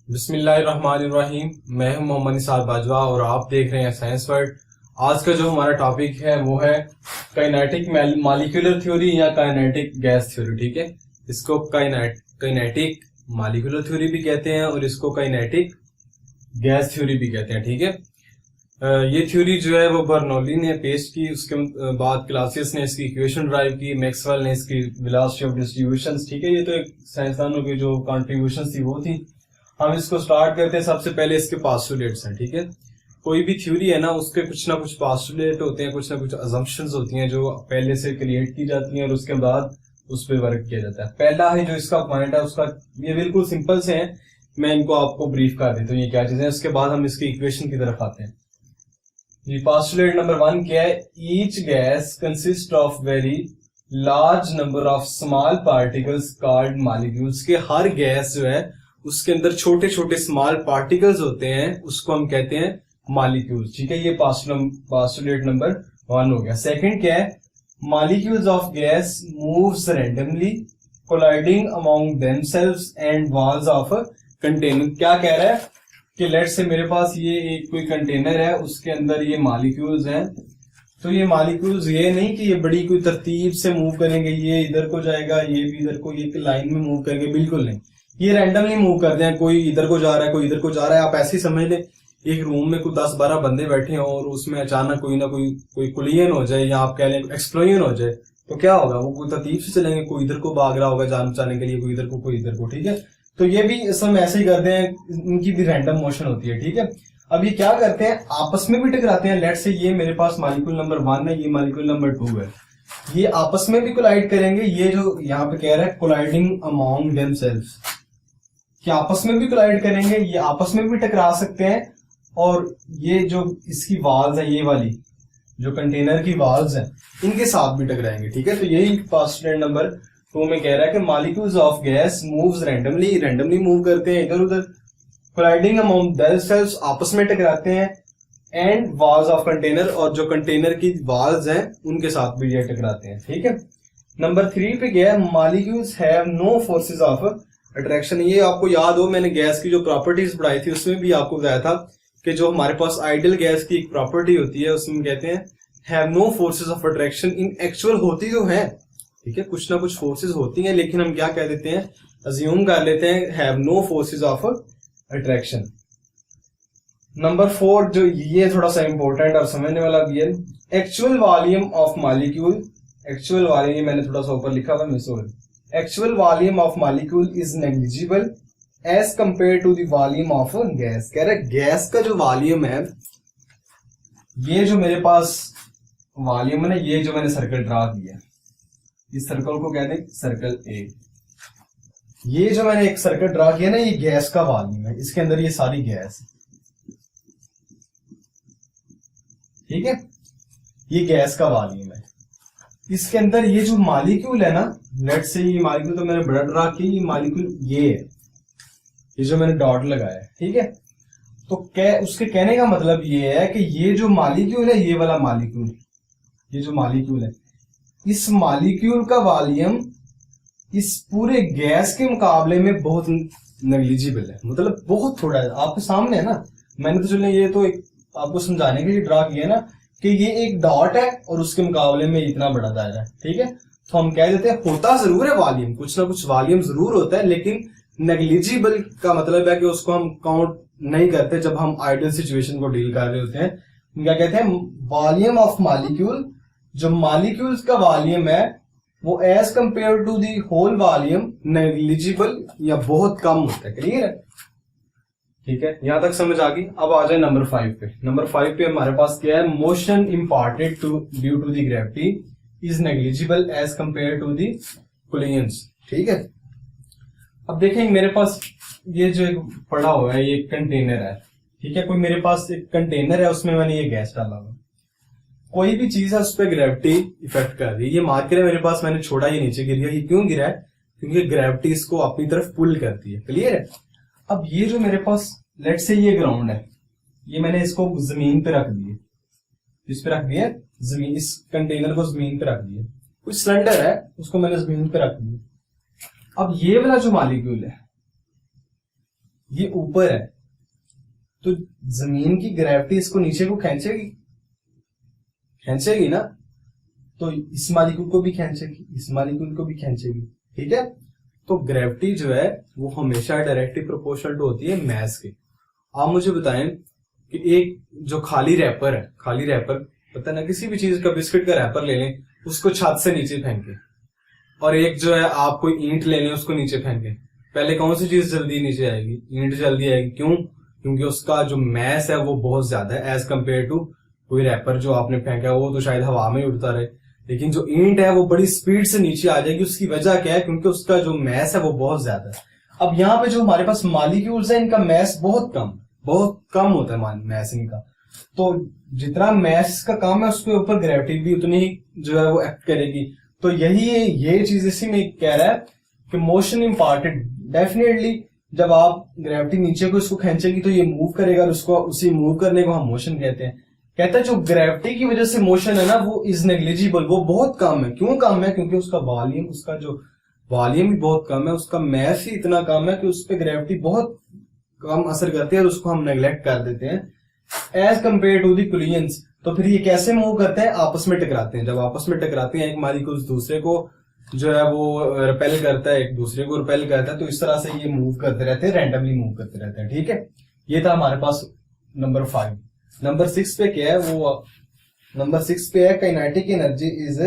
बिस्मिल्लाहिर्रहमानिर्रहीम। मैं हूं मोहम्मद निसार बाजवा और आप देख रहे हैं साइंस वर्ल्ड। आज का जो हमारा टॉपिक है वो है काइनेटिक मॉलिक्यूलर थ्योरी या काइनेटिक गैस थ्योरी। ठीक है, इसको काइनेटिक मॉलिक्यूलर थ्योरी भी कहते हैं और इसको काइनेटिक गैस थ्योरी भी कहते हैं। ठीक है, ये थ्योरी जो है वो बर्नौली ने पेश की, उसके बाद क्लासियस ने इसकी इक्वेशन ड्राइव की, मैक्सवेल ने इसकी वेलोसिटी ऑफ डिस्ट्रीब्यूशंस। ठीक है, ये तो एक साइंसदानों की जो कंट्रीब्यूशंस थी वो थी। हम इसको स्टार्ट करते हैं। सबसे पहले इसके पास्टुलेट्स हैं। ठीक है, कोई भी थ्योरी है ना, उसके कुछ ना कुछ पास्टुलेट होते हैं, कुछ ना कुछ अजम्पशंस होती हैं जो पहले से क्रिएट की जाती हैं और उसके बाद उस पर वर्क किया जाता है। पहला है जो इसका पॉइंट है उसका, ये बिल्कुल सिंपल से है, मैं इनको आपको ब्रीफ कर देता हूँ ये क्या चीजें हैं, उसके बाद हम इसकी इक्वेशन की तरफ आते हैं। ये पास्टुलेट नंबर 1 क्या है? Each gas consist of very large number of small particles called molecules. के हर गैस जो है उसके अंदर छोटे छोटे स्मॉल पार्टिकल्स होते हैं, उसको हम कहते हैं मॉलिक्यूल्स। ठीक है, ये पास्टुलेट नंबर 1 हो गया। सेकंड क्या है? Molecules of gas moves randomly colliding among themselves and walls of container. क्या कह रहा है कि लेट्स से मेरे पास ये एक कोई कंटेनर है, उसके अंदर ये मॉलिक्यूल्स हैं, तो ये मॉलिक्यूल्स ये नहीं कि ये बड़ी कोई तरतीब से मूव करेंगे, ये इधर को जाएगा, ये भी इधर को, ये लाइन में मूव करेंगे, बिल्कुल नहीं। ये रैंडमली मूव करते हैं, कोई इधर को जा रहा है, कोई इधर को जा रहा है। आप ऐसे ही समझ लें एक रूम में कोई 10-12 बंदे बैठे हैं और उसमें अचानक कोई ना कोई कुलियन हो जाए, या आप कह लें एक्सप्लोजन हो जाए, तो क्या होगा? वो कोई तरतीब से चलेंगे, कोई इधर को भाग रहा होगा जान बचाने के लिए, कोई इधर को, कोई इधर को। ठीक है, तो ये भी सब ऐसे ही करते हैं, इनकी भी रैंडम मोशन होती है। ठीक है, अब ये क्या करते हैं? आपस में भी टकराते हैं। लेट्स से ये मेरे पास मॉलिक्यूल नंबर 1 है, ये मॉलिक्यूल नंबर 2 है, ये आपस में भी कोलाइड करेंगे। ये जो यहाँ पे कह रहा है कोलाइडिंग अमॉन्ग देमसेल्व्स, कि आपस में भी कोलाइड करेंगे, ये आपस में भी टकरा सकते हैं। और ये जो इसकी वाल्स है, ये वाली जो कंटेनर की वाल्स हैं, इनके साथ भी टकराएंगे। ठीक है, तो यही पास्टुलेट नंबर 2 में कह रहा है कि molecules of gas moves randomly move करते हैं इधर उधर, कोलाइडिंग अमॉन्ग देमसेल्व्स आपस में टकराते हैं, एंड वाल्स ऑफ कंटेनर, और जो कंटेनर की वाल्स हैं उनके साथ भी ये टकराते हैं। ठीक है, नंबर 3 पे गया, molecules have no forces of attraction. ये आपको याद हो, मैंने गैस की जो प्रॉपर्टीज पढ़ाई थी उसमें भी आपको बताया था कि जो हमारे पास आइडियल गैस की एक प्रॉपर्टी होती है उसमें कहते हैं have no forces of attraction. In actual होती तो है, ठीक है, कुछ ना कुछ फोर्सेस होती हैं, लेकिन हम क्या कह देते हैं, अज्यूम कर लेते हैं have no forces of attraction. Number 4 जो ये थोड़ा सा इंपॉर्टेंट और समझने वाला भी है, actual volume of molecule. Actual volume मैंने थोड़ा सा ऊपर लिखा हुआ, मिस हो गया। Actual volume of molecule is negligible as compared to the volume of gas। कह रहे गैस का जो वॉल्यूम है, ये जो मेरे पास वॉल्यूम है ना, ये जो मैंने सर्कल ड्रा किया, इस सर्कल को कहते हैं सर्कल ए। ये जो मैंने एक सर्कल ड्रा किया ना, ये गैस का वॉल्यूम है, इसके अंदर ये सारी गैस, ठीक है, ये गैस का वॉल्यूम है। इसके अंदर ये जो मॉलिक्यूल है ना, लेट्स से ये मॉलिक्यूल तो मैंने बड़ा ड्रा किया, ये मॉलिक्यूल ये है, ये जो मैंने डॉट लगाया है। ठीक है, तो उसके कहने का मतलब ये है कि ये जो मॉलिक्यूल है, ये वाला मॉलिक्यूल, ये जो मॉलिक्यूल है, इस मॉलिक्यूल का वॉल्यूम इस पूरे गैस के मुकाबले में बहुत नेग्लिजिबल है, मतलब बहुत थोड़ा है। आपके सामने है ना, मैंने तो चलिए ये तो एक आपको समझाने के लिए ड्रा किया ना कि ये एक डॉट है और उसके मुकाबले में इतना बड़ा दायरा है। ठीक है, तो हम कह देते हैं होता जरूर है वॉल्यूम, कुछ ना कुछ वॉल्यूम जरूर होता है, लेकिन नेग्लिजिबल का मतलब है कि उसको हम काउंट नहीं करते जब हम आइडियल सिचुएशन को डील कर रहे होते हैं। क्या कहते हैं? वॉल्यूम ऑफ मॉलिक्यूल, जो मॉलिक्यूल्स का वॉल्यूम है वो as compare to the whole volume negligible या बहुत कम होता है। क्लियर है? ठीक है, यहां तक समझ आ गई। अब आ जाए नंबर 5 पे। नंबर 5 पे हमारे पास क्या है? Motion imparted due to the gravity is negligible as compare to the collisions. ठीक है, अब देखेंगे मेरे पास ये जो एक पड़ा हुआ है, ये कंटेनर है। ठीक है, कोई मेरे पास एक कंटेनर है, उसमें मैंने ये गैस डाला हुआ, कोई भी चीज है उस पर ग्रेविटी इफेक्ट कर रही है। ये मार्कर है मेरे पास, मैंने छोड़ा, ये नीचे गिर गया। ये क्यों गिरा है? क्योंकि ग्रेविटी इसको अपनी तरफ पुल करती है। क्लियर है? अब ये जो मेरे पास लेट से ये ग्राउंड है, ये मैंने इसको जमीन पे रख दिया, इस पे रख दिया जमीन, इस कंटेनर को जमीन पे रख दिया। कुछ सिलेंडर है उसको मैंने जमीन पे रख दिया। अब ये वाला जो मॉलिक्यूल है, ये ऊपर है, तो जमीन की ग्रेविटी इसको नीचे को खींचेगी ना, तो इस मालिक्यूल को भी खींचेगी, इस मालिक्यूल को भी खींचेगी, ठीक है। तो ग्रेविटी जो है वो हमेशा डायरेक्टली प्रोपोर्शनल टू होती है मास के। आप मुझे बताएं कि एक जो खाली रैपर है, खाली रैपर पता ना, किसी भी चीज का, बिस्किट का रैपर ले लें, उसको छत से नीचे फेंके, और एक जो है आप कोई ईंट ले लें, उसको नीचे फेंके, पहले कौन सी चीज जल्दी नीचे आएगी? ईंट जल्दी आएगी। क्यों? क्योंकि उसका जो मैस है वो बहुत ज्यादा है एज कम्पेयर टू कोई रैपर जो आपने फेंका, वो तो शायद हवा में उड़ता रहे, लेकिन जो ईंट है वो बड़ी स्पीड से नीचे आ जाएगी। उसकी वजह क्या है? क्योंकि उसका जो मैस है वो बहुत ज्यादा है। अब यहाँ पे जो हमारे पास मॉलिक्यूल्स है, इनका मैस बहुत कम होता है मैस इनका। तो जितना मैस का काम है उसके ऊपर ग्रेविटी भी उतनी ही जो है वो एक्ट करेगी। तो ये चीज इसी में कह रहा है कि मोशन इम्पार्टेड, डेफिनेटली जब आप ग्रेविटी नीचे को इसको खींचेगी तो ये मूव करेगा, और उसको उसी मूव करने को हम मोशन कहते हैं। कहता है जो ग्रेविटी की वजह से मोशन है ना वो इज नेग्लिजिबल, वो बहुत कम है। क्यों कम है? क्योंकि उसका वॉल्यूम, उसका जो वॉल्यूम भी बहुत कम है, उसका मैस ही इतना कम है कि उस पर ग्रेविटी बहुत कम असर करती है, और उसको हम नेग्लेक्ट कर देते हैं as compare to the collisions. तो फिर ये कैसे मूव करते हैं? आपस में टकराते हैं। जब आपस में टकराते हैं, एक मॉलिक्यूल दूसरे को जो है वो रिपेल करता है, एक दूसरे को रिपेल करता है, तो इस तरह से ये मूव करते रहते हैं, रैंडमली मूव करते रहते हैं, ठीक है। ये था हमारे पास नंबर 5। नंबर 6 पे क्या है? वो नंबर 6 पे है kinetic energy is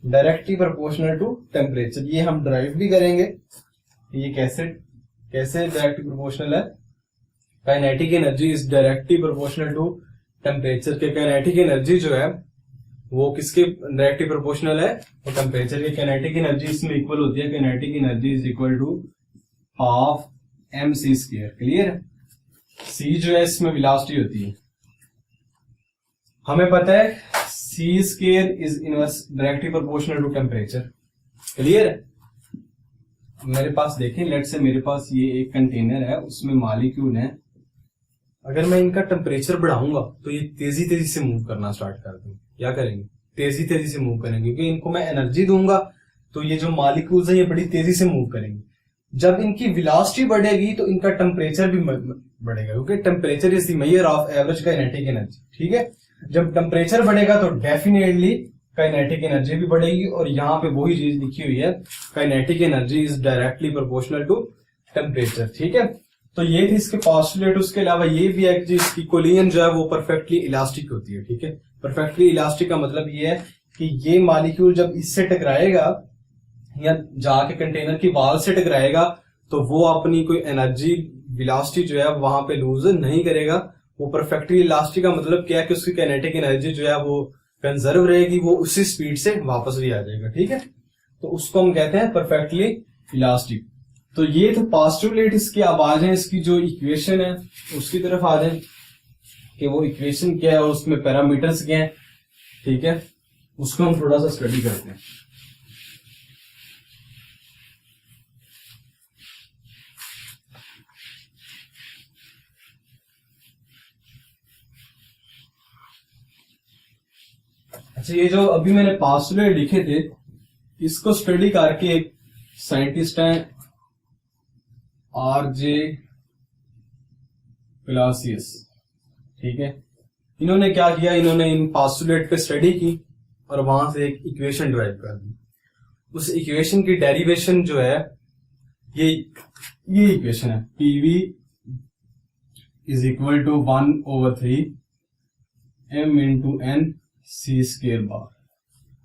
directly proportional to temperature. ये हम ड्राइव भी करेंगे, ये कैसे डायरेक्टली प्रोपोर्शनल है? Kinetic energy is directly proportional to temperature के। काइनेटिक एनर्जी जो है वो किसके डायरेक्टली प्रोपोर्शनल है? वो टेम्परेचर की काइनेटिक एनर्जी इसमें इक्वल होती है। Kinetic energy is equal to half mc²। Clear? c जो है इसमें वेलोसिटी होती है, हमें पता है c² is inverse directly proportional to temperature. Clear? मेरे पास देखें, लेट से मेरे पास ये एक कंटेनर है, उसमें मॉलिक्यूल है। अगर मैं इनका टेम्परेचर बढ़ाऊंगा तो ये तेजी से मूव करना स्टार्ट कर देंगे। क्या करेंगे? तेजी से मूव करेंगे, क्योंकि इनको मैं एनर्जी दूंगा तो ये जो मॉलिक्यूल्स है ये बड़ी तेजी से मूव करेंगे। जब इनकी वेलोसिटी बढ़ेगी तो इनका टेम्परेचर भी बढ़ेगा, क्योंकि temperature is the measure of average kinetic energy, ठीक है। जब टेम्परेचर बढ़ेगा तो डेफिनेटली काइनेटिक एनर्जी भी बढ़ेगी, और यहाँ पे वही चीज लिखी हुई है, kinetic energy is directly proportional to temperature, ठीक है। तो ये थी इसके पोस्टुलेट। उसके अलावा ये भी है कि इसकी कोलिजन जो है वो परफेक्टली इलास्टिक होती है, ठीक है। परफेक्टली इलास्टिक का मतलब ये है कि ये मॉलिक्यूल जब इससे टकराएगा या जाके कंटेनर की वॉल से टकराएगा तो वो अपनी कोई एनर्जी वेलोसिटी जो है वहां पे लूज नहीं करेगा। वो परफेक्टली इलास्टिक का मतलब क्या है कि उसकी काइनेटिक एनर्जी जो है वो कंजर्व रहेगी, वो उसी स्पीड से वापस भी आ जाएगा, ठीक है। तो उसको हम कहते हैं परफेक्टली इलास्टिक। तो ये तो पोस्टुलेट इसकी आवाज है, इसकी जो इक्वेशन है उसकी तरफ आ जाए कि वो इक्वेशन क्या है और उसमें पैरामीटर्स क्या है, ठीक है। उसको हम थोड़ा सा स्टडी करते हैं। अच्छा, ये जो अभी मैंने पोस्टुलेट लिखे थे इसको स्टडी करके एक साइंटिस्ट हैं RJ क्लासियस, ठीक है। इन्होंने क्या किया, इन्होंने इन पोस्टुलेट पे स्टडी की और वहां से एक इक्वेशन ड्राइव कर दी। उस इक्वेशन की डेरिवेशन जो है ये इक्वेशन है, PV is equal to 1/3 m into n c² bar,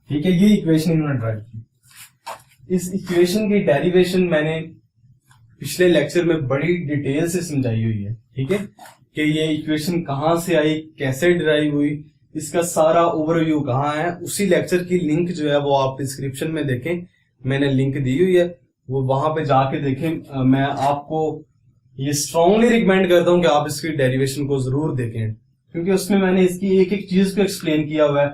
ठीक है। ये इक्वेशन इन्होंने ड्राइव की। इस इक्वेशन की डेरिवेशन मैंने पिछले लेक्चर में बड़ी डिटेल से समझाई हुई है, ठीक है, कि ये इक्वेशन कहां से आई, कैसे डिराइव हुई, इसका सारा ओवरव्यू कहाँ है। उसी लेक्चर की लिंक जो है वो आप डिस्क्रिप्शन में देखें, मैंने लिंक दी हुई है, वो वहां पे जाके देखें। मैं आपको ये स्ट्रांगली रिकमेंड करता हूं कि आप इसकी डेरिवेशन को जरूर देखें, क्योंकि उसमें मैंने इसकी एक एक चीज को एक्सप्लेन किया हुआ है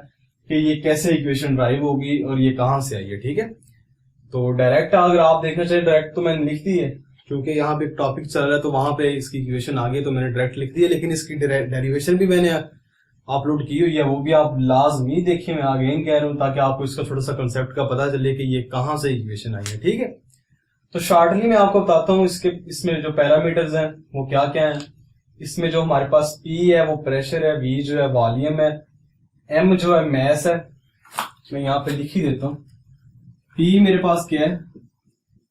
कि ये कैसे इक्वेशन ड्राइव होगी और ये कहां से आई है, ठीक है। तो डायरेक्ट अगर आप देखना चाहिए डायरेक्ट तो मैंने लिख दी है, क्योंकि यहाँ पे टॉपिक चल रहा है तो वहां पे इसकी इक्वेशन आ गई तो मैंने डायरेक्ट लिख दी है। लेकिन इसकी डेरिवेशन भी मैंने अपलोड की हुई है, वो भी आप लाजमी देखें। मैं अगेन कह रहा हूँ ताकि आपको इसका थोड़ा सा कंसेप्ट का पता चले कि ये कहाँ से इक्वेशन आई है, ठीक है। तो शॉर्टली मैं आपको बताता हूँ इसमें जो पैरामीटर्स हैं वो क्या क्या हैं। इसमें जो हमारे पास P है वो प्रेशर है, V जो है वॉल्यूम है, M जो है मैस है। मैं यहाँ पे लिख ही देता हूँ। P मेरे पास क्या है,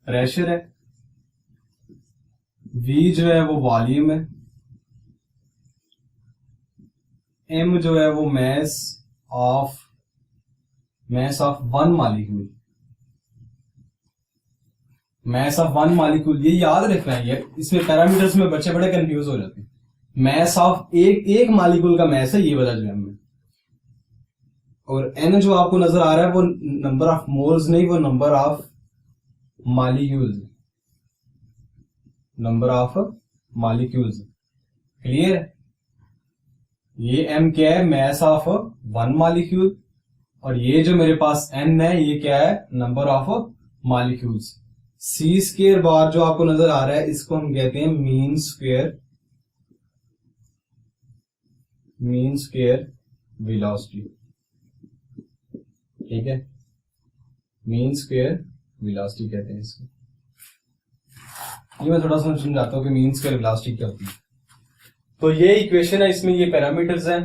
प्रेशर है, V जो है वो वॉल्यूम है, M जो है वो mass of one molecule, mass of one molecule. ये याद रखना है, इसमें पैरामीटर्स में बच्चे बड़े कंफ्यूज हो जाते हैं। मैस ऑफ एक मॉलिक्यूल का मैस है, ये बता जो हमें। और एन जो आपको नजर आ रहा है वो नंबर ऑफ मोल्स नहीं, वो number of molecules, number of molecules. Clear है? ये एम क्या है, मैस ऑफ वन मॉलिक्यूल, और ये जो मेरे पास एन है ये क्या है, number of molecules. C square bar जो आपको नजर आ रहा है इसको हम कहते हैं मीन स्क्वायर वेलोसिटी। ठीक है, मीन स्क्वायर वेलोसिटी कहते हैं इसको। ये मैं थोड़ा सा समझाता हूं कि मीन स्क्वायर वेलोसिटी क्या होती है। तो ये इक्वेशन है, इसमें ये पैरामीटर्स हैं।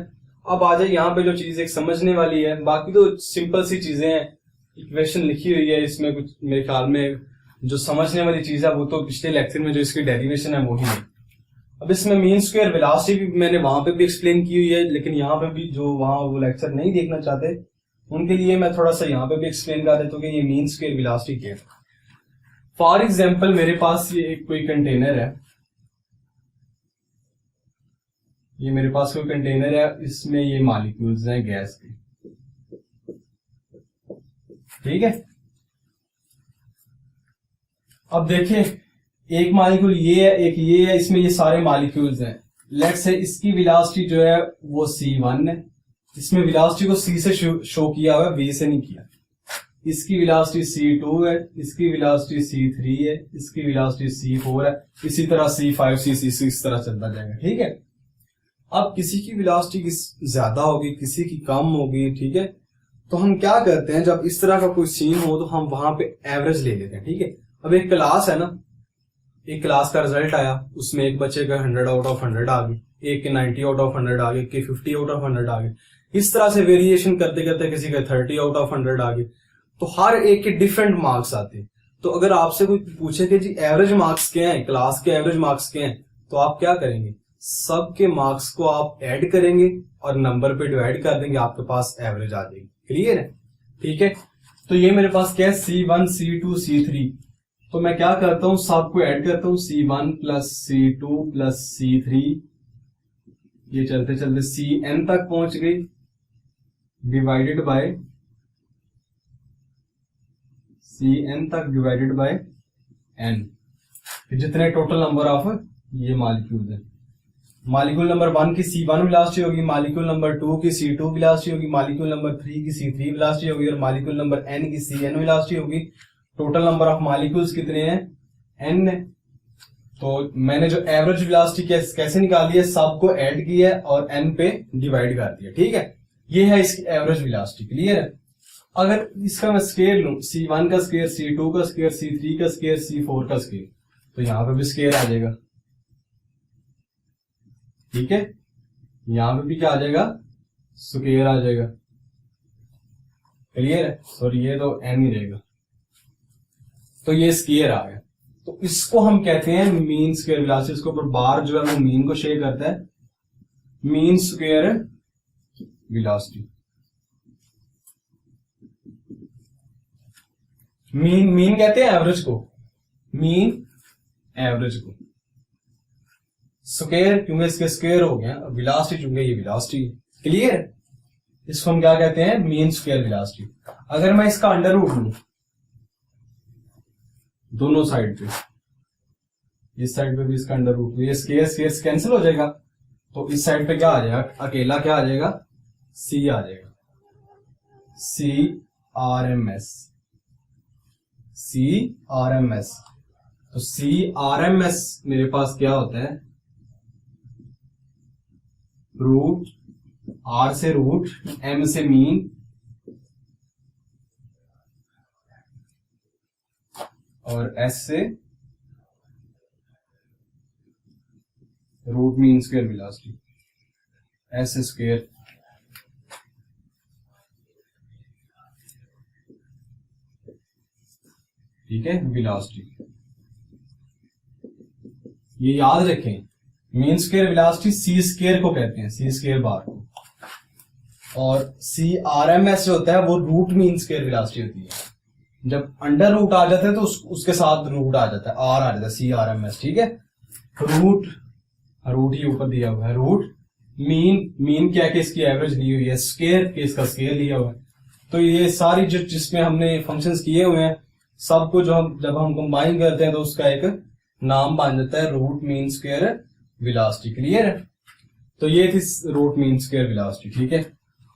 अब आ जाए यहाँ पे जो चीज एक समझने वाली है, बाकी तो सिंपल सी चीजें हैं। इक्वेशन लिखी हुई है, इसमें कुछ मेरे ख्याल में जो समझने वाली चीज है वो तो पिछले लेक्चर में जो इसकी डेरिवेशन है वही है। अब इसमें मीन स्क्वायर वेलोसिटी भी मैंने वहां पे भी एक्सप्लेन की हुई है, लेकिन यहाँ पे भी जो वहां वो लेक्चर नहीं देखना चाहते उनके लिए मैं थोड़ा सा यहाँ पे भी एक्सप्लेन कर देता हूँ कि ये मीन स्क्वायर वेलोसिटी क्या है। फॉर एग्जाम्पल मेरे पास ये एक कोई कंटेनर है, ये मेरे पास कोई कंटेनर है, इसमें ये मॉलिक्यूल्स हैं गैस के। ठीक है, अब देखिए एक मॉलिक्यूल ये है, एक ये है, इसमें ये सारे मॉलिक्यूल्स हैं। लेट्स से इसकी वेलोसिटी जो है वो C1 है। इसमें वेलोसिटी को C से शो किया हुआ है, V से नहीं किया। इसकी वेलोसिटी C2 है, इसकी वेलोसिटी C3 है, इसकी वेलोसिटी C4 है, इसी तरह C5 C6 इस तरह चलता जाएगा। ठीक है, अब किसी की वेलोसिटी ज्यादा होगी, किसी की कम होगी। ठीक है, तो हम क्या करते हैं, जब इस तरह का कोई सीन हो तो हम वहां पे एवरेज ले लेते हैं। ठीक है, अब एक क्लास है ना, एक क्लास का रिजल्ट आया, उसमें एक बच्चे का 100 आउट ऑफ 100 आ गई, एक के 90 आउट ऑफ 100 आ गए, के 50 आउट ऑफ 100 आ गए। इस तरह से वेरिएशन करते करते किसी का 30 आउट ऑफ 100 आ गए। तो हर एक के डिफरेंट मार्क्स आते। तो अगर आपसे कोई पूछे कि जी एवरेज मार्क्स क्या है, क्लास के एवरेज मार्क्स क्या हैं, तो आप क्या करेंगे, सबके मार्क्स को आप ऐड करेंगे और नंबर पे डिवाइड कर देंगे, आपके पास एवरेज आ जाएगी। क्लियर है? ठीक है, तो ये मेरे पास क्या है, C1 C2 C3। तो मैं क्या करता हूं, सबको ऐड करता हूं, C1 plus C2 plus C3, ये चलते चलते Cn तक पहुंच गई, डिवाइडेड बाय Cn तक डिवाइडेड बाय n, जितने टोटल नंबर ऑफ ये मॉलिक्यूल है। मॉलिक्यूल नंबर 1 की C1 वेलोसिटी होगी, मॉलिक्यूल नंबर 2 की C2 वेलोसिटी होगी, मॉलिक्यूल नंबर 3 की C3 वेलोसिटी होगी, और मॉलिक्यूल नंबर n की Cn वेलोसिटी होगी। टोटल नंबर ऑफ मॉलिक्यूल्स कितने हैं, n है। तो मैंने जो एवरेज वेलोसिटी कैसे निकाली है, सबको ऐड किया है और n पे डिवाइड कर दिया। ठीक है, ये है इसकी एवरेज वेलोसिटी। क्लियर है? अगर इसका मैं स्केयर लूं, C1 का स्केयर, C2 का स्केयर, C3 का स्केयर, C4 का स्केयर, तो यहां पे भी स्केयर आ जाएगा। ठीक है, यहां पे भी क्या आ जाएगा, स्क्वायर आ जाएगा। क्लियर है? सॉरी, ये तो n ही रहेगा, तो ये स्क्वायर आ गया। तो इसको हम कहते हैं मीन स्क्वायर वेलोसिटी। इसके ऊपर बार जो है वो मीन को शेयर करता है, मीन स्क्वायर वेलोसिटी। मीन कहते हैं एवरेज को, मीन एवरेज को। स्क्वायर क्योंकि इसके स्क्वायर हो गया, वेलोसिटी चूंकि ये वेलोसिटी। क्लियर? इसको हम क्या कहते हैं, मीन स्क्वायर वेलोसिटी। अगर मैं इसका अंडर रूट लूं दोनों साइड पे, इस साइड पे भी इसका अंडर रूट, ये स्क्वायर स्क्वायर कैंसिल हो जाएगा, तो इस साइड पे क्या आ जाएगा, अकेला क्या आ जाएगा, सी आ जाएगा, CRMS, CRMS। तो CRMS मेरे पास क्या होता है, रूट R से रूट, M से मीन और एस से root mean square velocity, S square ठीक है वेलोसिटी। ये याद रखें, mean square velocity C square को कहते हैं, सी स्क्वायर बार को, और सी आर एम एस जो होता है वो रूट मीन स्क्वायर वेलोसिटी होती है। जब अंडर रूट आ जाता है तो उसके साथ रूट आ जाता है, आर आ जाता है, सी आर एम एस ठीक है। रूट ही ऊपर दिया हुआ है, रूट मीन क्या है कि इसकी एवरेज ली हुई है, स्क्वायर के इसका स्क्वायर लिया हुआ है। तो ये सारी जो जिसमें हमने फंक्शंस किए हुए हैं सबको जब हम कंबाइन करते हैं तो उसका एक नाम बन जाता है root mean square velocity. Clear है? तो ये थी रूट मीन स्क्वायर वेलोसिटी ठीक है।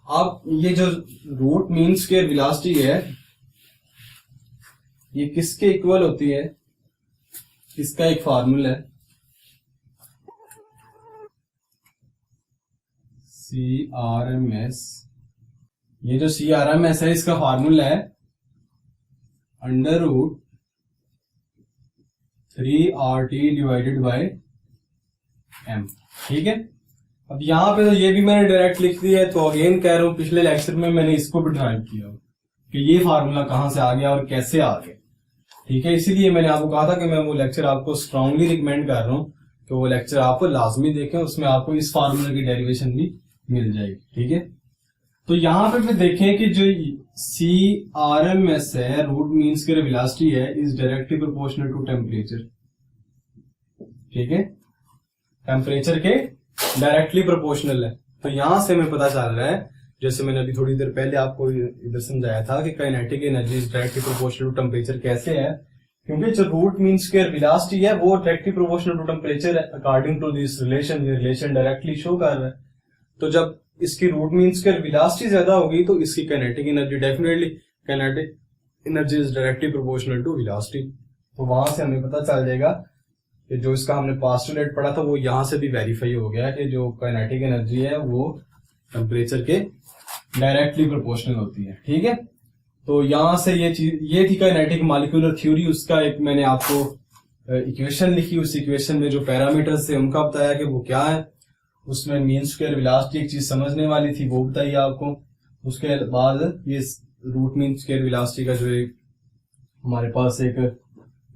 अब ये जो रूट मीन स्क्वायर वेलोसिटी है ये किसके इक्वल होती है? इसका एक फार्मूला है, सी आर एम एस। ये जो सी आर एम एस है इसका फार्मूला है under root 3RT divided by m ठीक है। अब यहां पे तो ये भी मैंने डायरेक्ट लिख दिया है, तो अगेन कह रहा हूं पिछले लेक्चर में मैंने इसको भी ड्राइव किया कि ये फार्मूला कहां से आ गया और कैसे आ गया ठीक है। इसीलिए मैंने आपको कहा था कि मैं वो लेक्चर आपको स्ट्रांगली रिकमेंड कर रहा हूं कि वो लेक्चर आपको लाजमी देखें, उसमें आपको इस फार्मूले की डेरिवेशन भी मिल जाएगी ठीक है। तो यहां पे भी देखें कि जो सी आर एम एस है रूट मीन स्क्वायर वेलोसिटी है is directly proportional to temperature ठीक है, टेम्परेचर के डायरेक्टली प्रोपोर्शनल है। तो यहां से हमें पता चल रहा है, जैसे मैंने अभी थोड़ी देर पहले आपको इधर समझाया था कि kinetic energy is directly proportional to temperature. कैसे है? क्योंकि जो रूट मीन स्क्वायर वेलोसिटी है वो डायरेक्टली प्रोपोर्शनल टू टेम्परेचर है अकॉर्डिंग टू दिस रिलेशन। ये रिलेशन डायरेक्टली शो कर रहा है। तो जब इसकी रूट मीन स्क्वायर वेलोसिटी ज्यादा होगी तो इसकी kinetic energy, definitely kinetic energy is directly proportional to velocity. तो वहां से हमें पता चल जाएगा कि जो इसका हमने पास्टुलेट पढ़ा था वो यहां से भी वेरीफाई हो गया कि जो काइनेटिक एनर्जी है वो टेम्परेचर के डायरेक्टली प्रोपोर्शनल होती है ठीक है। तो यहां से ये थी काइनेटिक मॉलिक्यूलर थ्योरी। उसका एक मैंने आपको इक्वेशन लिखी, उस इक्वेशन में जो पैरामीटर्स थे उनका बताया कि वो क्या है। उसमें मीन स्क्वायर वेलोसिटी एक चीज समझने वाली थी वो बताइए आपको। उसके बाद ये रूट मीन स्क्वायर वेलोसिटी का जो एक हमारे पास एक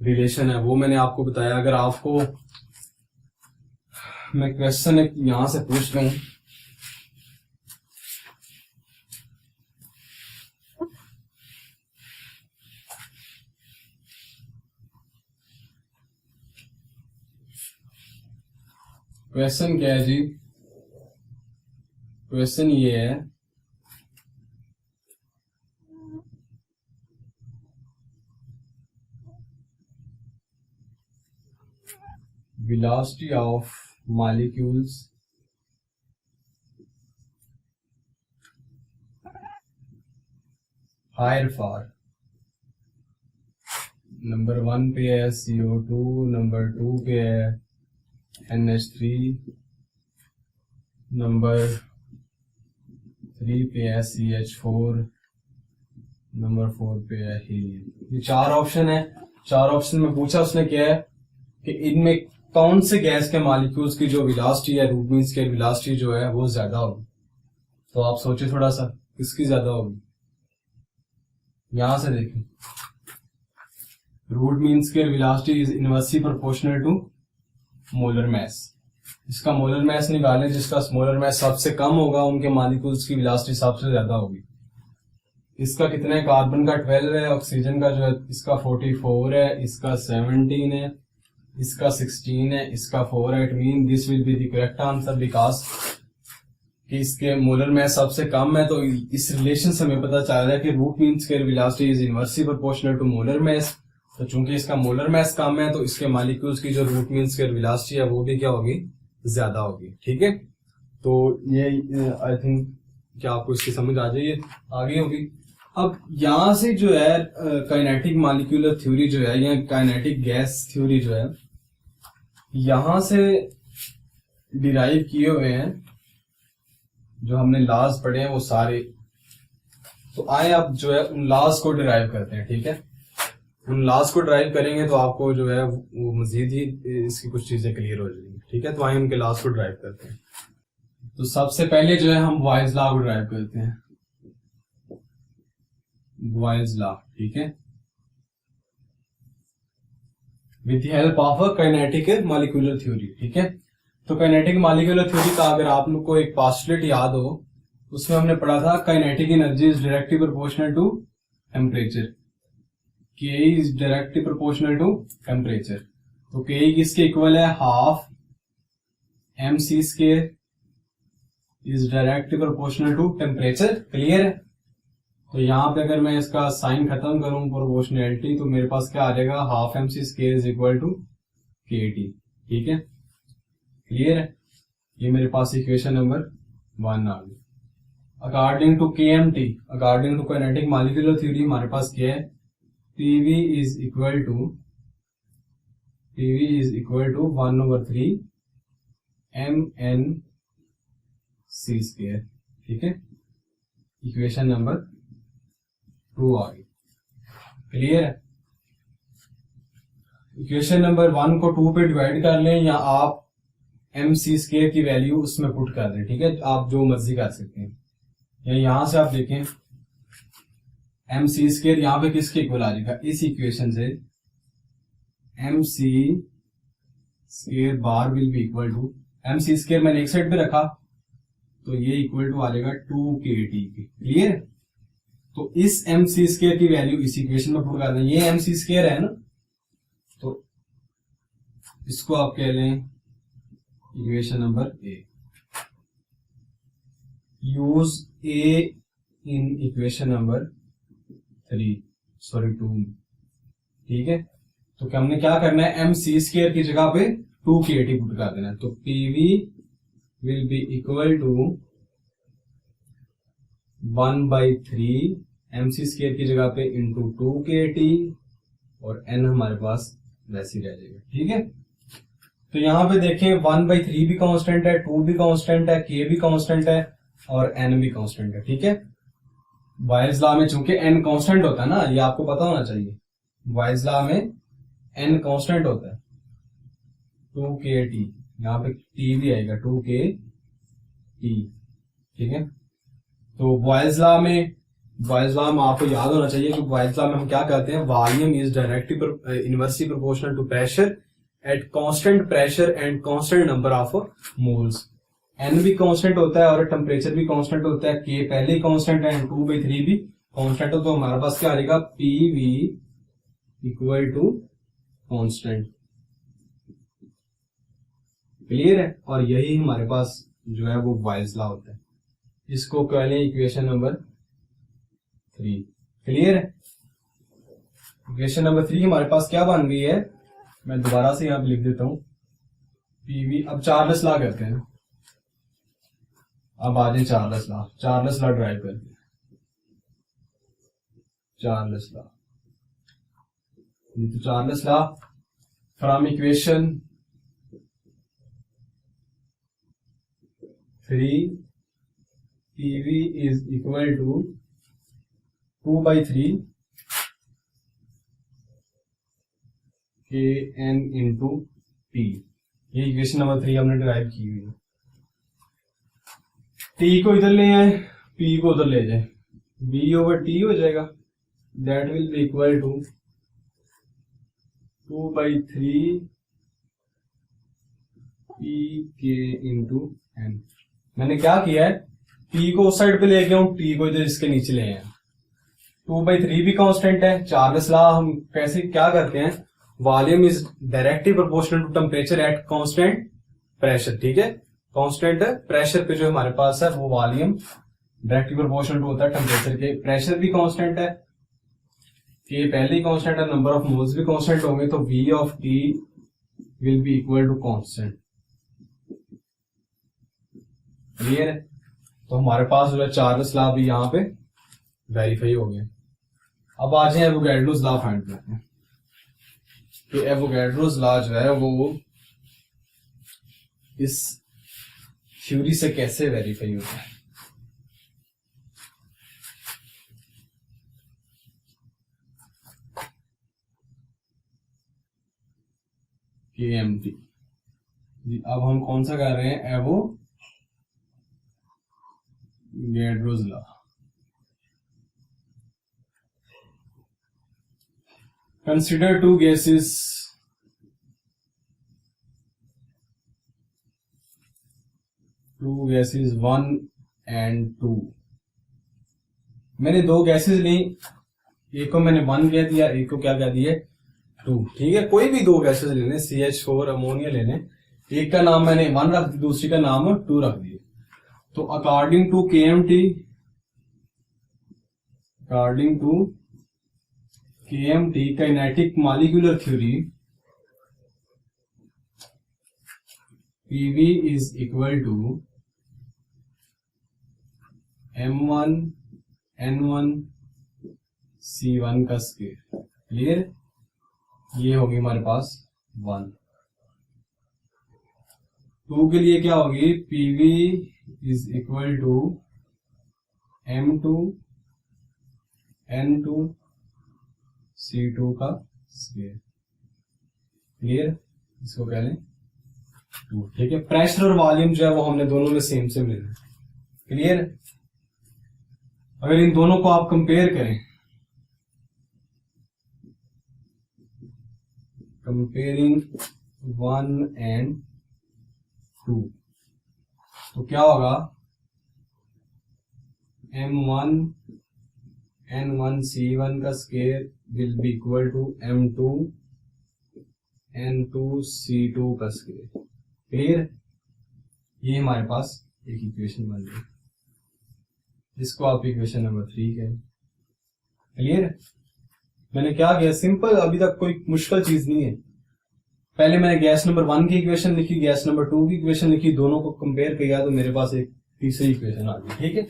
रिलेशन है वो मैंने आपको बताया। अगर आपको मैं क्वेश्चन यहां से पूछ रहा हूं, क्वेश्चन क्या है जी? क्वेश्चन ये है velocity of molecules higher for number 1 पे है CO2, नंबर 2 पे है NH3, नंबर 3 पे है CH4, नंबर 4 पे है हीलियम। ये 4 ऑप्शन है। 4 ऑप्शन में पूछा उसने क्या है कि इनमें कौन से गैस के मॉलिक्यूल्स की जो वेलोसिटी है रूट मीन स्क्वायर वेलोसिटी जो है वो ज्यादा होगी। तो आप सोचे थोड़ा सा किसकी ज्यादा होगी। यहां से देखें, root mean square velocity is inversely proportional to molar mass. इसका मोलर मैस निकालें, जिसका मोलर मैस सबसे कम होगा उनके मॉलिक्यूल्स की वेलोसिटी सबसे ज्यादा होगी। इसका कितना है? कार्बन का 12 है, ऑक्सीजन का जो है इसका 44 है, इसका 17 है, इसका 16 है, इसका 4 है। It mean this will be the correct answer because कि इसके मोलर मैस सबसे कम है। तो इस रिलेशन से हमें पता चल रहा है कि root mean square velocity is inversely proportional to molar mass. तो चूंकि इसका मोलर मैस कम है तो इसके मॉलिक्यूल्स की जो रूट मीन स्क्वायर वेलोसिटी है वो भी क्या होगी? ज्यादा होगी ठीक है। तो ये आई थिंक क्या आपको इसकी समझ आ जाइए आगे होगी। अब यहां से जो है काइनेटिक मॉलिक्यूलर थ्योरी जो है या काइनेटिक गैस थ्योरी जो है यहां से डिराइव किए हुए हैं, जो हमने लॉज पढ़े हैं वो सारे। तो आए अब जो है उन लॉज को डिराइव करते हैं ठीक है। उन लॉस को ड्राइव करेंगे तो आपको जो है वो मजीद ही इसकी कुछ चीजें क्लियर हो जाएंगी। ठीक है, तो आइए उनके लॉस को ड्राइव करते हैं। तो सबसे पहले जो है हम बॉयज लॉ को ड्राइव करते हैं, बॉयज लॉ। ठीक है, with the help of a kinetic molecular theory. ठीक है, तो काइनेटिक मॉलिक्यूलर थ्योरी का अगर आप लोग को एक पोस्टुलेट याद हो, उसमें हमने पढ़ा था kinetic energy is directly proportional to temperature. K is directly proportional to temperature. तो के किसके इक्वल है, half M C square is directly proportional to temperature. Clear है? तो यहां पे अगर मैं इसका साइन खत्म करूं प्रोपोर्शनैलिटी, तो मेरे पास क्या आ जाएगा, half M C square is equal to K T. ठीक है, क्लियर है? ये मेरे पास इक्वेशन नंबर 1 आ गई। According to K M T, according to kinetic molecular theory, हमारे पास क्या है, PV is equal to 1/3 M N C square. ठीक है, इक्वेशन नंबर 2 आ गई। क्लियर है? इक्वेशन नंबर 1 को 2 पे डिवाइड कर लें, या आप एम सी स्क्वायर की वैल्यू उसमें पुट कर दें। ठीक है, आप जो मर्जी कर सकते हैं। या यहां से आप देखें एम सी स्क्वायर यहां पे किसके इक्वल आ जाएगा, इस इक्वेशन से M C square bar will be equal to, M C square मैंने एक साइड पे रखा तो ये इक्वल टू आ जाएगा 2kT की। क्लियर? तो इस एम सी स्क्वायर की वैल्यू इस इक्वेशन में पुट कर दें। ये एम सी स्क्वायर है ना, तो इसको आप कह लें equation number A. Use A in equation number 2। ठीक है, तो हमने क्या करना है, एम सी स्क्वायर की जगह पे 2kT पुट कर देना है। तो PV will be equal to 1/3 M C square की जगह पे इंटू 2kT, और एन हमारे पास वैसे ही रह जाएगा। ठीक है, तो यहां पे देखें 1/3 भी कांस्टेंट है, 2 भी कांस्टेंट है, के भी कांस्टेंट है, और एन भी कांस्टेंट है। ठीक है, बॉयल्स लॉ में चूंकि एन कांस्टेंट होता है ना, ये आपको पता होना चाहिए, बॉयल्स लॉ में एन कांस्टेंट होता है। 2kT, यहाँ पे टी भी आएगा 2kT। ठीक है, तो बॉयल्स लॉ में आपको याद होना चाहिए कि बॉयल्स लॉ में हम क्या कहते हैं, volume is directly inversely proportional to pressure at constant pressure and constant number of moles. N भी कांस्टेंट होता है और टेम्परेचर भी कांस्टेंट होता है, के पहले ही कांस्टेंट है, 2/3 भी कांस्टेंट हो, तो हमारे पास क्या आ जाएगा, PV equal to constant. Clear है? और यही हमारे पास जो है वो बॉयल्स लॉ होता है। इसको कह लें इक्वेशन नंबर 3। क्लियर है? इक्वेशन नंबर 3 हमारे पास क्या बन गई है, मैं दोबारा से यहां पे लिख देता हूं, पीवी। अब चार्ल्स लॉ करते हैं। अब आ जाए चार्ल्स लॉ ड्राइव करते हैं। चार्ल्स लॉ, तो Charles law from equation 3 PV is equal to 2/3 K N into T. ये इक्वेशन नंबर 3 हमने डिराइव की हुई है। टी को इधर ले आए, पी को उधर ले जाए, B/T हो जाएगा। That will be equal to 2/3 P K into N. मैंने क्या किया है, पी को उस साइड पे ले गया हूं, टी को इधर इसके नीचे ले आया। 2/3 भी कांस्टेंट है। चार्ल्स लॉ हम कैसे क्या करते हैं, volume is directly proportional to temperature at constant pressure. ठीक है, कांस्टेंट प्रेशर पे जो हमारे पास है वो वॉल्यूम डायरेक्टली प्रोपोर्शनल होता है टेम्परेचर के। प्रेशर भी कांस्टेंट है, के पहले ही कांस्टेंट है, नंबर ऑफ मोल्स भी कांस्टेंट होंगे, तो V of T will be equal to constant. Clear है? तो हमारे पास जो है चार्ल्स लॉ भी यहाँ पे वेरीफाई हो गया। अब आ जाए एवोगैड्रोस लॉ फाइंड करते हैं कि एवोगैड्रोस लॉ जो है वो इस थ्योरी से कैसे वेरीफाई होता है। KMT। अब हम कौन सा कर रहे हैं, Avogadro's law. Consider two gases one and two. मैंने दो गैसेस ली, एक को मैंने 1 कह दिया, एक को क्या कह दिया 2। ठीक है, कोई भी दो गैसेस लेने, CH4 अमोनिया लेने, एक का नाम मैंने 1 रख दिया, दूसरी का नाम 2 रख दिया। तो according to KMT kinetic molecular theory, PV is equal to M1 N1 C1 का स्क्वायर। क्लियर, ये होगी हमारे पास 1। 2 के लिए क्या होगी, PV is equal to M2 N2 C2 का स्क्वायर। क्लियर, इसको कह लें 2। ठीक है, प्रेशर और वॉल्यूम जो है वो हमने दोनों में सेम सेम लेना है। क्लियर, अगर इन दोनों को आप कंपेयर करें, कंपेयरिंग 1 एंड 2, तो क्या होगा, M1 N1 C1 का square will be equal to M2 N2 C2 का स्क्वायर। क्लियर, ये हमारे पास एक इक्वेशन बन गई, इसको आप इक्वेशन नंबर 3 कहें। क्लियर, मैंने क्या किया, सिंपल, अभी तक कोई मुश्किल चीज नहीं है। पहले मैंने गैस नंबर 1 की इक्वेशन लिखी, गैस नंबर 2 की इक्वेशन लिखी, दोनों को कंपेयर किया तो मेरे पास एक तीसरी इक्वेशन आ गई। ठीक है,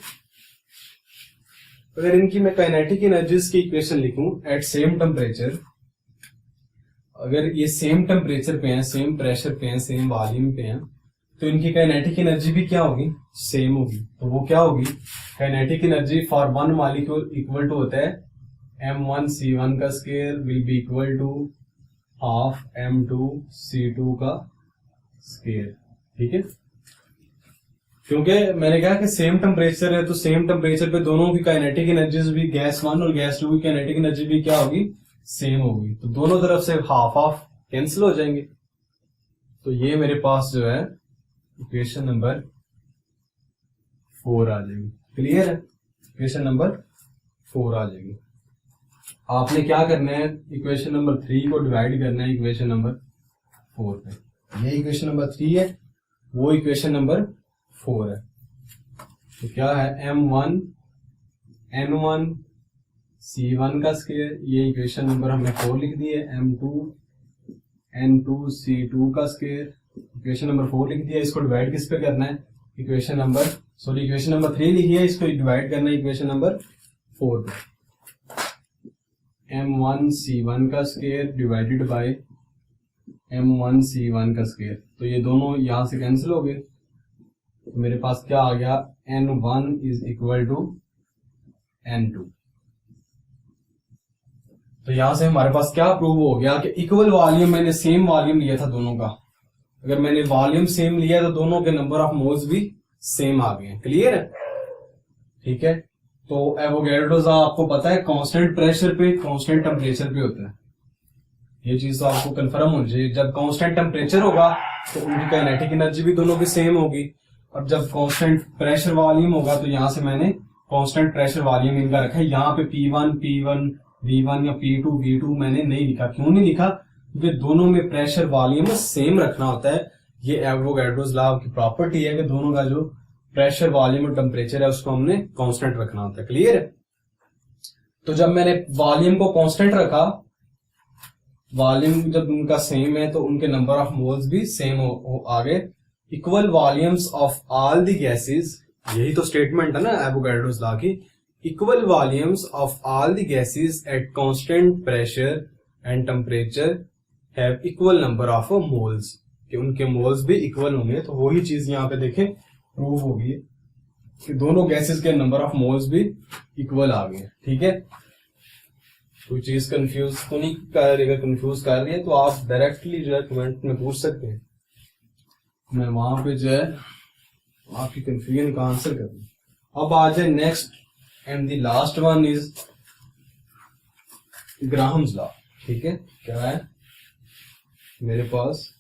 अगर इनकी मैं काइनेटिक एनर्जीज की इक्वेशन लिखूं एट सेम टेम्परेचर, अगर ये सेम टेम्परेचर पे हैं, सेम प्रेशर पे हैं, सेम वॉल्यूम पे हैं, तो इनकी काइनेटिक एनर्जी भी क्या होगी, सेम होगी। तो वो क्या होगी, kinetic energy for one molecule equal to होता है M1 C1 का square will be equal to half M2 C2 का स्क्वायर। ठीक है, क्योंकि मैंने कहा कि सेम टेम्परेचर है, तो सेम टेम्परेचर पे दोनों की काइनेटिक एनर्जीज भी, गैस 1 और गैस 2 की काइनेटिक एनर्जी भी क्या होगी, सेम होगी। तो दोनों तरफ से हाफ हाफ कैंसिल हो जाएंगे। तो ये मेरे पास जो है इक्वेशन नंबर 4 आ जाएगी। क्लियर है, इक्वेशन नंबर 4 आ जाएगी। आपने क्या करना है, इक्वेशन नंबर 3 को डिवाइड करना है इक्वेशन नंबर 4 पे। ये इक्वेशन नंबर 3 है, वो इक्वेशन नंबर 4 है। तो क्या है, M1 N1 C1 का स्क्वायर, ये इक्वेशन नंबर हमने 4 लिख दी है। M2 N2 C2 का स्क्वायर, इक्वेशन नंबर 4 लिख दिया। इसको डिवाइड किस पे करना है, इक्वेशन नंबर 3 लिखी है, इसको डिवाइड करना है इक्वेशन नंबर 4 पे। M1 C1 का square divided by M1 C1 का स्क्वायर, तो ये दोनों यहां से कैंसिल हो गए। तो मेरे पास क्या आ गया, N1 is equal to N2। तो यहां से हमारे पास क्या प्रूव हो गया कि इक्वल वॉल्यूम, मैंने सेम वॉल्यूम लिया था दोनों का। अगर मैंने वॉल्यूम सेम लिया तो दोनों के नंबर ऑफ मोल्स भी सेम आ गए। क्लियर है, ठीक है। तो एवोगैड्रोस आपको पता है कांस्टेंट प्रेशर पे कांस्टेंट टेम्परेचर पे होता है, ये चीज तो आपको कंफर्म होनी चाहिए। जब कांस्टेंट टेम्परेचर होगा तो उनकी काइनेटिक एनर्जी भी दोनों की सेम होगी, और जब कांस्टेंट प्रेशर वॉल्यूम होगा तो यहां से मैंने कांस्टेंट प्रेशर वॉल्यूम इनका रखा है। यहाँ पे P1 V1 या P2 V2 मैंने नहीं लिखा। क्यों नहीं लिखा, क्योंकि दोनों में प्रेशर वॉल्यूम सेम रखना होता है। ये एवोगैड्रोस लॉ की प्रॉपर्टी है कि दोनों का जो प्रेशर वॉल्यूम और टेम्परेचर है उसको हमने कांस्टेंट रखना होता है। क्लियर है। तो जब मैंने वॉल्यूम को कांस्टेंट रखा, वॉल्यूम जब उनका सेम है तो उनके नंबर ऑफ मोल्स भी सेम आ गए। Equal volumes of all the gases, यही तो स्टेटमेंट है ना एवोगैड्रोस लॉ की। Equal volumes of all the gases at constant pressure and temperature have equal number of moles, कि उनके मोल्स भी इक्वल होंगे। तो वही चीज यहाँ पे देखें प्रूव होगी कि दोनों गैसेस के नंबर ऑफ मोल्स भी इक्वल आ गए। ठीक है, कोई चीज कंफ्यूज तो नहीं कर रही, अगर कंफ्यूज कर रही है तो आप डायरेक्टली जो है कमेंट में पूछ सकते हैं, मैं वहां पे जो है आपकी कंफ्यूजन का आंसर कर दूं। अब आ जाए next and the last one is Graham's law. ठीक है, क्या है मेरे पास?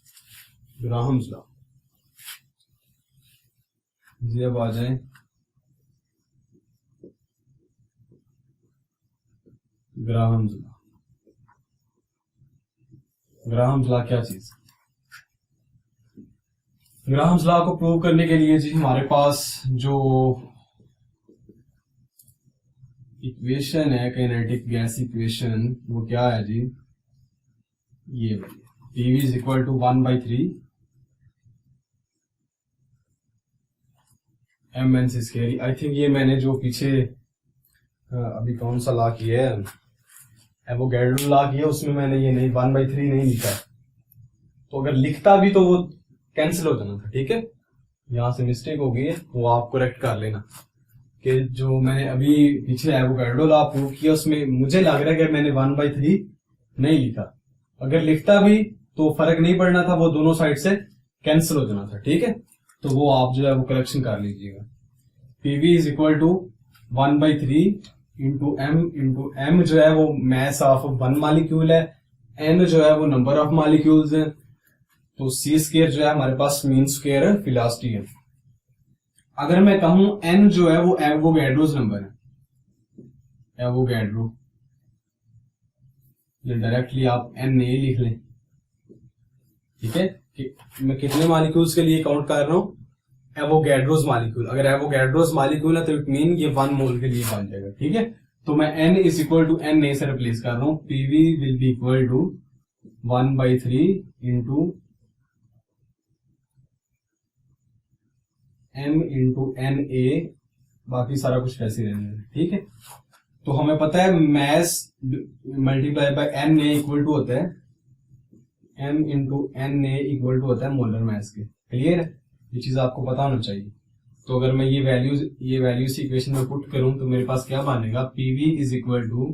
Graham's law. जी अब आ जाए ग्राहम्स लॉ। ग्राहम्स लॉ क्या चीज? ग्राहम्स लॉ को प्रूव करने के लिए जी हमारे पास जो इक्वेशन है, काइनेटिक गैस इक्वेशन, वो क्या है जी? ये PV is equal to 1/3 mn square. I think ये मैंने जो पीछे अभी कौन सा लॉ किया है, एवोगैड्रो लॉ किया, उसमें मैंने ये नहीं 1/3 नहीं लिखा, तो अगर लिखता भी तो वो कैंसिल हो जाना था। ठीक है, यहां से मिस्टेक हो गई है, वो आप करेक्ट कर लेना कि जो मैंने अभी पीछे एवोगैड्रो लॉ प्रूव किया उसमें मुझे लग रहा है कि मैंने 1/3 नहीं लिखा, अगर लिखता भी तो फर्क नहीं पड़ना था, वो दोनों साइड से कैंसिल हो जाना था। ठीक है, तो वो आप जो है वो करेक्शन कर लीजिएगा। PV is equal to 1/3 into M जो है वो मास ऑफ वन मॉलिक्यूल है, एन जो है वो नंबर ऑफ मॉलिक्यूल्स है, तो सी स्क्वायर जो है हमारे पास मीन स्क्वायर वेलोसिटी है। अगर मैं कहूं एन जो है वो एवोगैड्रोस नंबर है, एवोगैड्रो, ये डायरेक्टली आप एन ए लिख लें। ठीक है, कि मैं कितने मॉलिक्यूल्स के लिए काउंट कर रहा हूं? Avogadro's molecule. अगर एवोगैड्रोस मॉलिक्यूल है तो इट मीन ये 1 मोल के लिए बन जाएगा। ठीक है, तो मैं n is equal to N A से रिप्लेस कर रहा हूं। PV will be equal to 1/3 into m into N A, बाकी सारा कुछ वैसे रहने दें। ठीक है, तो हमें पता है mass multiply by N A equal to होता है m into N A equal to होता है मोलर मैस के। क्लियर है, ये चीज आपको पता होना चाहिए। तो अगर मैं ये वैल्यूज इक्वेशन में पुट करूं तो मेरे पास क्या बनेगा? PV is equal to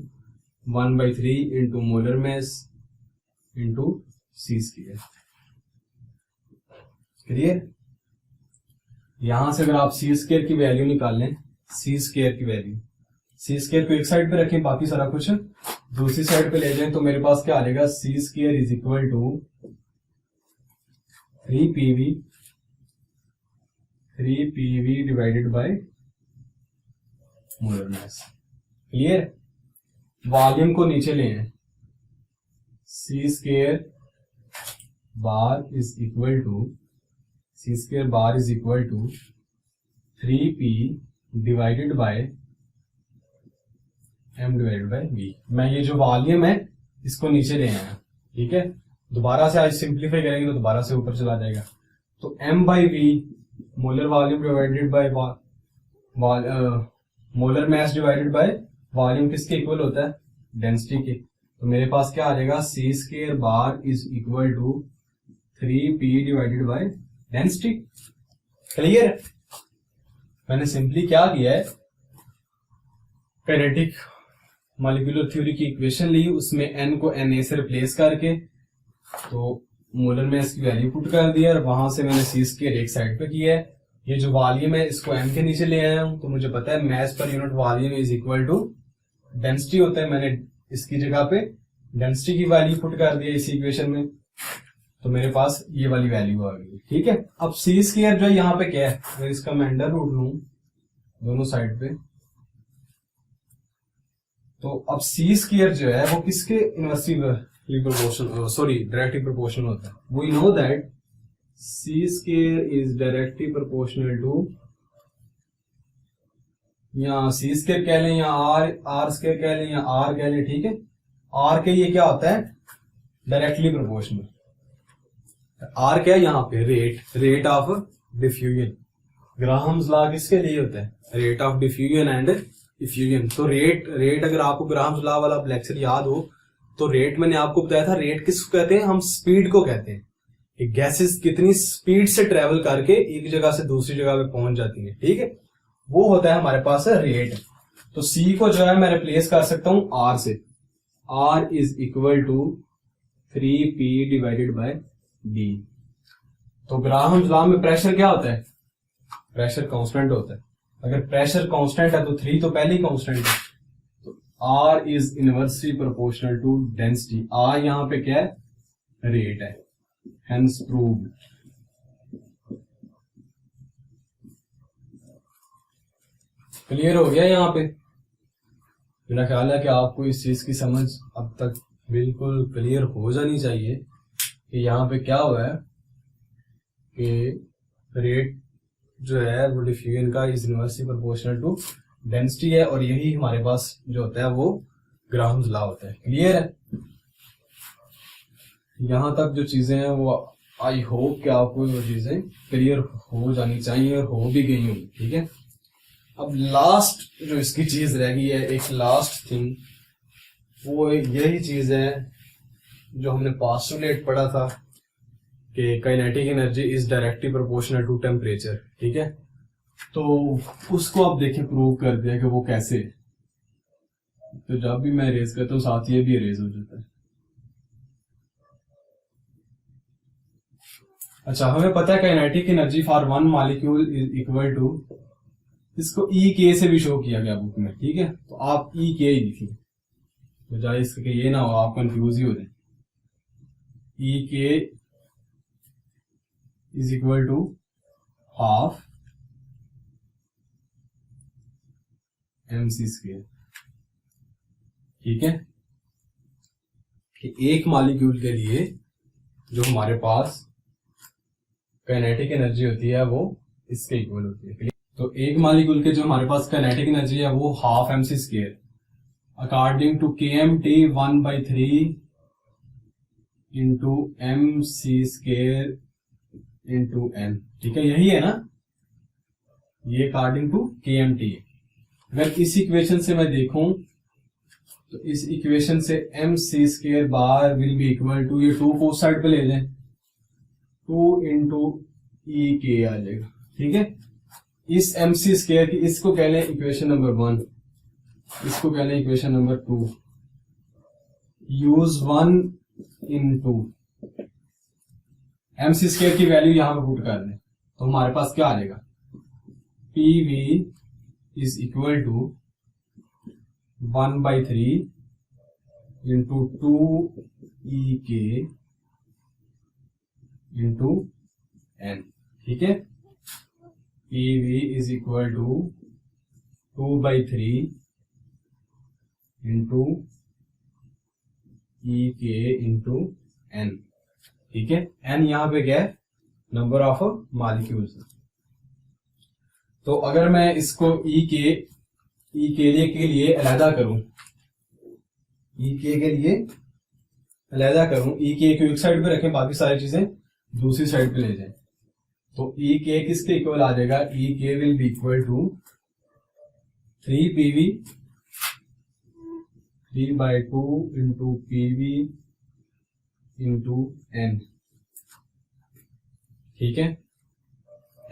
1/3 into molar mass into C square. Clear? यहां से अगर आप सी स्क्वायर की वैल्यू निकालें, सी स्क्वायर की वैल्यू, सी स्क्वायर को एक साइड पे रखें, बाकी सारा कुछ दूसरी साइड पे ले जाएं, तो मेरे पास क्या आ जाएगा? C square is equal to 3pv divided by molar mass. Clear? Volume को नीचे ले आए, c square bar is equal to 3p divided by m divided by v। मैं ये जो वॉल्यूम है इसको नीचे ले आया। ठीक है, दोबारा से आज सिंप्लीफाई करेंगे तो दोबारा से ऊपर चला जाएगा, तो m by v molar volume divided by molar mass divided by volume किसके इक्वल होता है? डेंसिटी के। तो मेरे पास क्या आ जाएगा? C square bar is equal to 3p divided by density. Clear? मैंने सिंपली क्या किया है, काइनेटिक मॉलिक्यूलर थ्योरी की इक्वेशन ली, उसमें n को na से रिप्लेस करके तो मोलर में इसकी वैल्यू पुट कर दिया, और वहां से मैंने सी स्क्वायर एक साइड पे किया है। ये जो वॉल्यूम है इसको m के नीचे ले आया हूं, तो मुझे पता है mass per unit volume is equal to density होता है। मैंने इसकी जगह पे डेंसिटी की वैल्यू पुट कर दिया इस इक्वेशन में, तो मेरे पास ये वाली वैल्यू आ गई। ठीक है, अब सी स्क्वायर जो है यहाँ पे क्या है? अगर इसका मैं अंडर रूट लूं दोनों साइड पे, तो अब सी स्क्वायर जो है वो किसके inversely proportional, sorry directly proportional होता है। We know that C square is directly proportional to, या सी स्क्वायर कह लें या आर स्क्वायर कह लें या आर कह लें। ठीक है, आर के ये क्या होता है? Directly proportional. आर क्या है यहाँ पे? Rate of diffusion. Graham's law किसके लिए होता है? Rate of diffusion and diffusion. तो रेट अगर आपको ग्राहम्स लॉ वाला लेक्चर याद हो तो रेट मैंने आपको बताया था, रेट किसको कहते हैं? हम स्पीड को कहते हैं कि गैसेस कितनी स्पीड से ट्रेवल करके एक जगह से दूसरी जगह पे पहुंच जाती है। ठीक है, वो होता है हमारे पास रेट। तो सी को जो है मैं रिप्लेस कर सकता हूं आर से। R is equal to 3P divided by D। तो ग्राहम्स लॉ में प्रेशर क्या होता है? प्रेशर कांस्टेंट होता है। अगर प्रेशर कांस्टेंट है तो 3 तो पहले ही कांस्टेंट है, तो R is inversely proportional to density. R यहां पे क्या है? रेट है, हेंस प्रूव्ड। क्लियर हो गया यहाँ पे? मेरा ख्याल है कि आपको इस चीज की समझ अब तक बिल्कुल क्लियर हो जानी चाहिए कि यहाँ पे क्या हुआ है कि रेट जो है वो डिफ्यूजन का is inversely proportional to density है, और यही हमारे पास जो होता है वो ग्राहम्स लॉ होता है। क्लियर है? यहां तक जो चीजें हैं वो आई होप कि आपको वो चीजें क्लियर हो जानी चाहिए और हो भी गई होंगी। ठीक है, अब लास्ट जो इसकी चीज रह गई है, एक लास्ट थिंग, वो यही चीज है जो हमने पोस्टुलेट पढ़ा था कि kinetic energy is directly proportional to temperature. ठीक है, तो उसको आप देखें प्रूव कर दिया कि वो कैसे। तो जब भी मैं इरेज करता हूँ साथ ये भी इरेज हो जाता है। अच्छा, हमें पता है kinetic energy for one molecule is equal to, इसको ई के से भी शो किया गया बुक में। ठीक है, तो आप ई के ही लिखिए, बजाय इसके ये ना हो आप कंफ्यूज ही हो जाए। E K is equal to half MC square. ठीक है, कि एक मॉलिक्यूल के लिए जो हमारे पास काइनेटिक एनर्जी होती है वो इसके इक्वल होती है। तो एक मॉलिक्यूल के जो हमारे पास काइनेटिक एनर्जी है वो half MC square according to KMT 1/3 into MC square into N। ठीक है, यही है ना, ये अकॉर्डिंग टू KMT। अगर इस इक्वेशन से मैं देखूं तो इस इक्वेशन से MC square bar will be equal to, ये 2 को उस साइड पे ले जाएं, 2 इंटू EK आ जाएगा। ठीक है, इस MC स्क्वायर की इसको कह लें इक्वेशन नंबर 1, इसको कह लें equation number 2। Use 1 into MC square की वैल्यू यहां पे पुट कर दें तो हमारे पास क्या आ जाएगा? PV is equal to 1/3 into 2EK into N। ठीक है, PV is equal to 2/3 into EK into N। ठीक है, N यहां पे क्या है? Number of molecules. तो अगर मैं इसको E के लिए अलहदा करूं, E के लिए अलहदा करूं, E के को एक साइड पे रखें, बाकी सारी चीजें दूसरी साइड पे ले जाएं, तो E के किसके इक्वल आ जाएगा? E K will be equal to 3PV 3/2 into PV into N। ठीक है,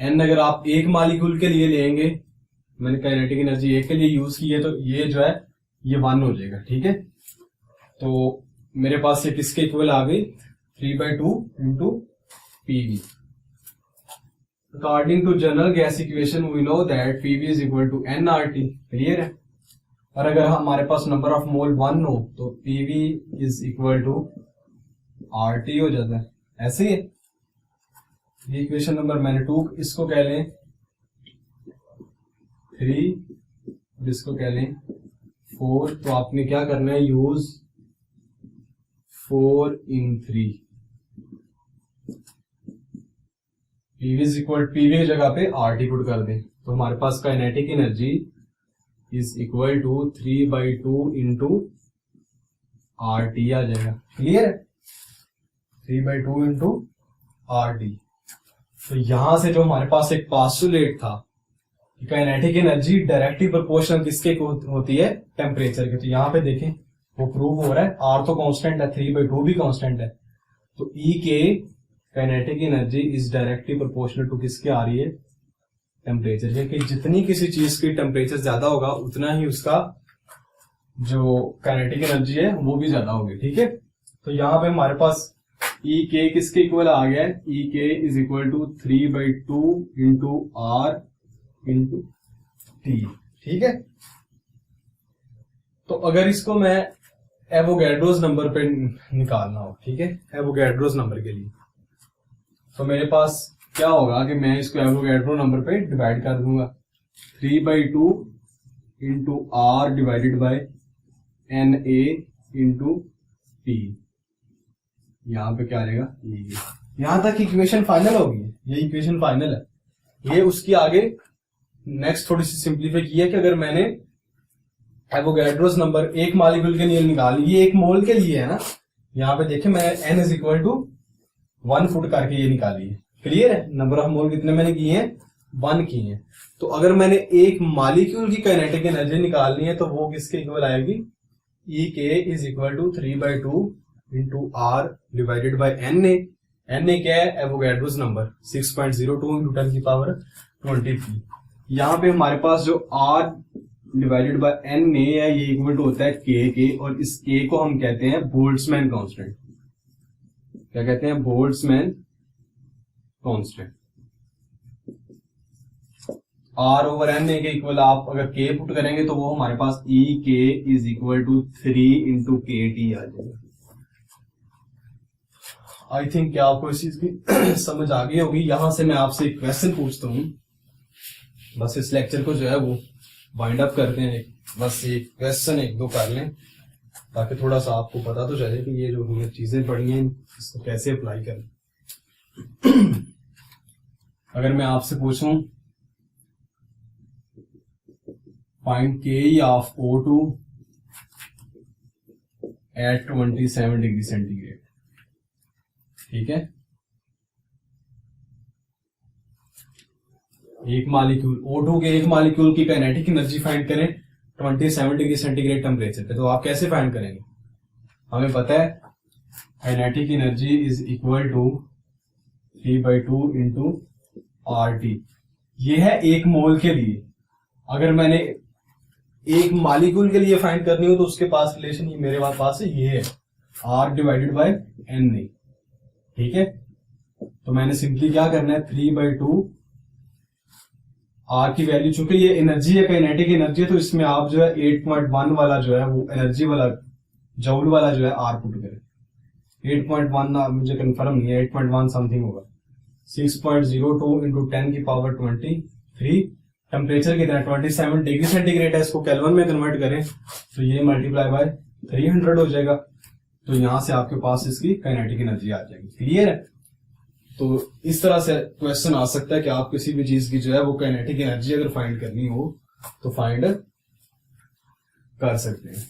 N अगर आप एक मॉलिक्यूल के लिए लेंगे, मैंने काइनेटिक एनर्जी एक के लिए यूज की है, तो ये जो है ये 1 हो जाएगा। ठीक है, तो मेरे पास ये किसके इक्वल आ गई? 3/2 into PV। According to general gas equation we know that PV is equal to nRT। Clear है? और अगर हमारे पास नंबर ऑफ मोल 1 हो तो PV is equal to RT हो जाता है। ऐसे ही ये इक्वेशन नंबर मैंने 2, इसको कह लें 3, जिसको कह लें 4। तो आपने क्या करना है? Use 4 in 3। PV is equal, PV की जगह पे RT पुट कर दें तो हमारे पास kinetic energy is equal to 3/2 into RT आ जाएगा। क्लियर है? 3/2 इंटू RT। तो यहां से जो हमारे पास एक पोस्टुलेट था, काइनेटिक एनर्जी डायरेक्टली प्रोपोर्शनल किसके होती है? टेम्परेचर के। तो यहां पे देखें वो प्रूव हो रहा है। R तो कांस्टेंट है, 3/2 भी कांस्टेंट है, तो E K kinetic energy is directly proportional to किसके आ रही है? टेम्परेचर के। कि जितनी किसी चीज की टेम्परेचर ज्यादा होगा उतना ही उसका जो काइनेटिक एनर्जी है वो भी ज्यादा होगी, ठीक है। तो यहाँ पे हमारे पास ई के किसके इक्वल आ गया है, E K is equal to 3/2 into R into T, ठीक है। तो अगर इसको मैं एवोगैड्रोस नंबर पे निकालना हो, ठीक है, एवोगैड्रोस नंबर के लिए, तो मेरे पास क्या होगा कि मैं इसको एवोगैड्रो नंबर पे डिवाइड कर दूंगा। 3/2 into R divided by N A into T, यहाँ पे क्या रहेगा, ये यहां तक इक्वेशन फाइनल होगी, ये इक्वेशन फाइनल है। ये उसकी आगे नेक्स्ट थोड़ी सी सिंप्लीफाई की है कि अगर मैंने एवोगैड्रोस नंबर एक मॉलिक्यूल के लिए निकाली, ये एक मोल के लिए है ना, यहाँ पे देखें मैं n is equal to 1 put करके ये निकाली है, क्लियर है। नंबर ऑफ मोल कितने मैंने किए हैं, 1 किए हैं। तो अगर मैंने एक मॉलिक्यूल की काइनेटिक एनर्जी निकालनी है तो वो किसके इक्वल आएगी, E K is equal to 3/2 into R divided by N A. N A क्या है, एवोगैड्रोस नंबर 6.02 इंटू 10 की पावर 23। यहाँ पे हमारे पास जो R divided by N A है ये इक्वल टू होता है के, और इस के को हम कहते हैं बोल्ट्जमैन कांस्टेंट। क्या कहते हैं, Boltzmann constant. R over N A K equal आप अगर के पुट करेंगे तो वो हमारे पास ई K is equal to 3 into के टी आ जाएगा। आई थिंक क्या आपको इस चीज की समझ आ गई होगी। यहां से मैं आपसे एक क्वेश्चन पूछता हूं, बस इस लेक्चर को जो है वो वाइंड अप करते हैं। बस एक क्वेश्चन एक दो कर लें ताकि थोड़ा सा आपको पता तो चले कि ये जो हमने चीजें पढ़ी हैं इसको कैसे अप्लाई करें। अगर मैं आपसे पूछूं फाइंड के of O2 eight 27 degree centigrade, ठीक है। एक मॉलिक्यूल O2 के एक मॉलिक्यूल की काइनेटिक एनर्जी फाइंड करें 27 डिग्री सेंटीग्रेड टेम्परेचर पे, तो आप कैसे फाइंड करेंगे। हमें पता है kinetic energy is equal to 3/2 into R T. ये है एक मोल के लिए। अगर मैंने एक मॉलिक्यूल के लिए फाइंड करनी हो तो उसके पास रिलेशन मेरे पास ये है R divided by N A, ठीक है। तो मैंने सिंपली क्या करना है, 3/2 आर की वैल्यू, चूंकि ये एनर्जी है काइनेटिक एनर्जी, तो इसमें आप जो है 8.1 वाला जो है वो एनर्जी वाला जूल वाला जो है आर पुट करें। 8.1 मुझे कंफर्म नहीं है, 8.1 समथिंग होगा। 6.02 इंटू 10 की पावर 23। टेम्परेचर कितना है, 27 डिग्री सेंटीग्रेड है। इसको केल्विन में कन्वर्ट करें तो ये मल्टीप्लाई बाय 300 हो जाएगा। तो यहां से आपके पास इसकी काइनेटिक एनर्जी आ जाएगी, क्लियर है। तो इस तरह से क्वेश्चन आ सकता है कि आप किसी भी चीज की जो है वो काइनेटिक एनर्जी अगर फाइंड करनी हो तो फाइंड कर सकते हैं।